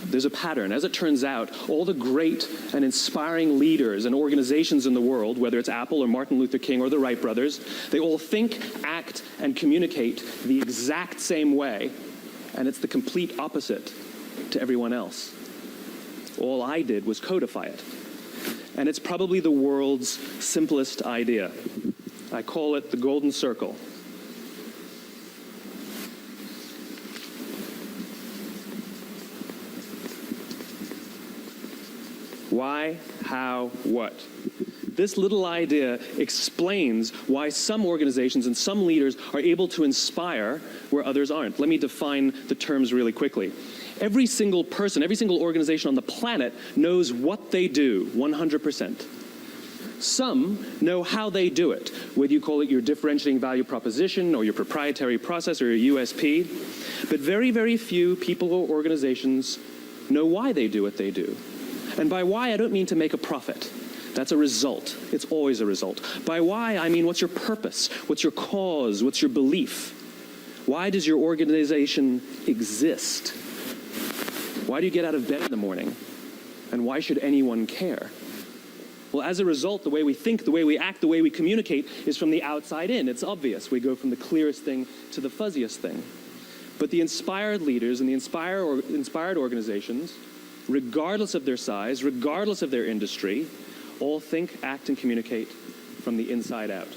There's a pattern. As it turns out, all the great and inspiring leaders and organizations in the world, whether it's Apple or Martin Luther King or the Wright brothers, they all think, act, and communicate the exact same way, and it's the complete opposite to everyone else. All I did was codify it. And it's probably the world's simplest idea. I call it the golden circle. Why, how, what? This little idea explains why some organizations and some leaders are able to inspire where others aren't. Let me define the terms really quickly. Every single person, every single organization on the planet knows what they do, 100%. Some know how they do it, whether you call it your differentiating value proposition or your proprietary process or your USP. But very, very few people or organizations know why they do what they do. And by why, I don't mean to make a profit. That's a result. It's always a result. By why, I mean what's your purpose? What's your cause? What's your belief? Why does your organization exist? Why do you get out of bed in the morning? And why should anyone care? Well, as a result, the way we think, the way we act, the way we communicate is from the outside in. It's obvious. We go from the clearest thing to the fuzziest thing. But the inspired leaders and the inspired organizations, regardless of their size, regardless of their industry, all think, act, and communicate from the inside out.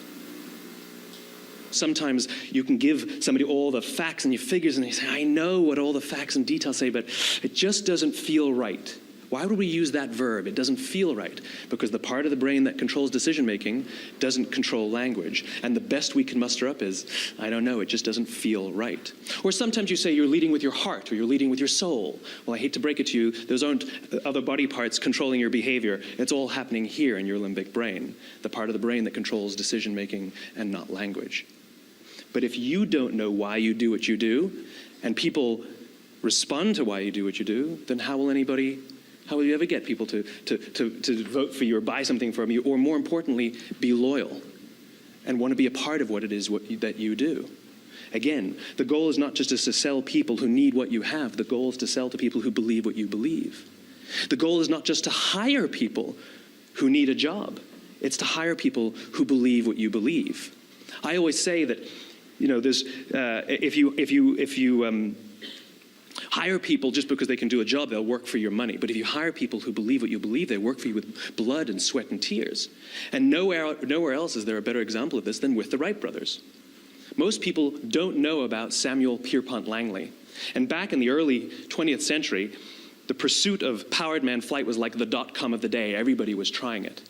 Sometimes you can give somebody all the facts and your figures and they say, I know what all the facts and details say, but it just doesn't feel right. Why would we use that verb? It doesn't feel right. Because the part of the brain that controls decision-making doesn't control language. And the best we can muster up is, I don't know, it just doesn't feel right. Or sometimes you say you're leading with your heart or you're leading with your soul. Well, I hate to break it to you, those aren't other body parts controlling your behavior. It's all happening here in your limbic brain, the part of the brain that controls decision-making and not language. But if you don't know why you do what you do, and people respond to why you do what you do, then how will you ever get people to vote for you or buy something from you, or more importantly, be loyal and want to be a part of what it is that you do? Again, the goal is not just to sell people who need what you have. The goal is to sell to people who believe what you believe. The goal is not just to hire people who need a job. It's to hire people who believe what you believe. I always say that, there's if you hire people just because they can do a job, they'll work for your money. But if you hire people who believe what you believe, they work for you with blood and sweat and tears. And nowhere else is there a better example of this than with the Wright brothers. Most people don't know about Samuel Pierpont Langley. And back in the early 20th century, the pursuit of powered man flight was like the dot-com of the day. Everybody was trying it.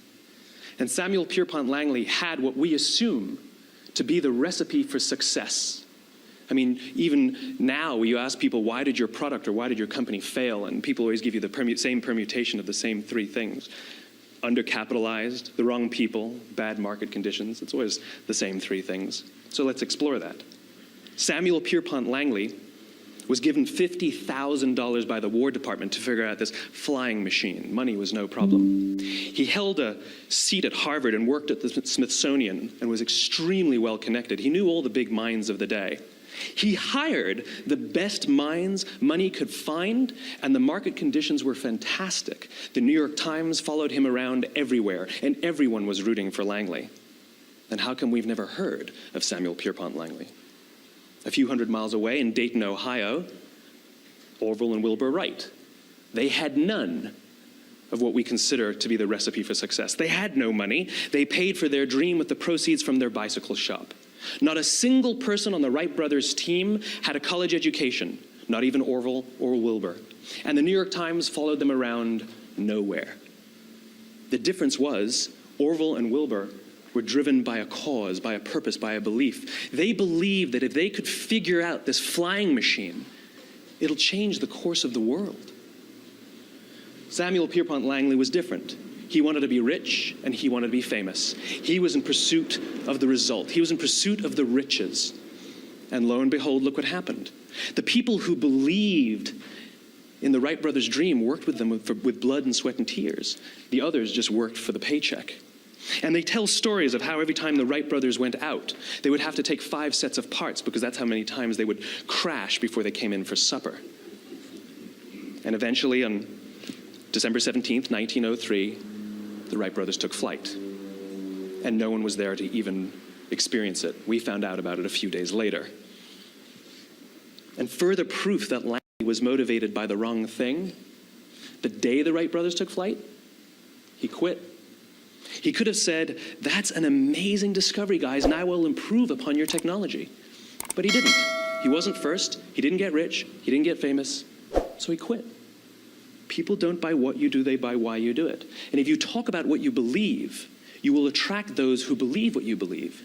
And Samuel Pierpont Langley had what we assume to be the recipe for success. I mean, even now, you ask people, why did your product or why did your company fail? And people always give you the same permutation of the same three things. Undercapitalized, the wrong people, bad market conditions. It's always the same three things. So let's explore that. Samuel Pierpont Langley was given $50,000 by the War Department to figure out this flying machine. Money was no problem. He held a seat at Harvard and worked at the Smithsonian and was extremely well connected. He knew all the big minds of the day. He hired the best minds money could find, and the market conditions were fantastic. The New York Times followed him around everywhere, and everyone was rooting for Langley. And how come we've never heard of Samuel Pierpont Langley? A few hundred miles away in Dayton, Ohio, Orville and Wilbur Wright. They had none of what we consider to be the recipe for success. They had no money. They paid for their dream with the proceeds from their bicycle shop. Not a single person on the Wright brothers' team had a college education, not even Orville or Wilbur. And the New York Times followed them around nowhere. The difference was Orville and Wilbur were driven by a cause, by a purpose, by a belief. They believed that if they could figure out this flying machine, it'll change the course of the world. Samuel Pierpont Langley was different. He wanted to be rich, and he wanted to be famous. He was in pursuit of the result. He was in pursuit of the riches. And lo and behold, look what happened. The people who believed in the Wright brothers' dream worked with them with blood and sweat and tears. The others just worked for the paycheck. And they tell stories of how every time the Wright brothers went out, they would have to take 5 sets of parts because that's how many times they would crash before they came in for supper. And eventually, on December 17th, 1903, the Wright brothers took flight. And no one was there to even experience it. We found out about it a few days later. And further proof that Langley was motivated by the wrong thing, the day the Wright brothers took flight, he quit. He could have said, "That's an amazing discovery, guys, and I will improve upon your technology." But he didn't. He wasn't first. He didn't get rich. He didn't get famous. So he quit. People don't buy what you do, they buy why you do it. And if you talk about what you believe, you will attract those who believe what you believe.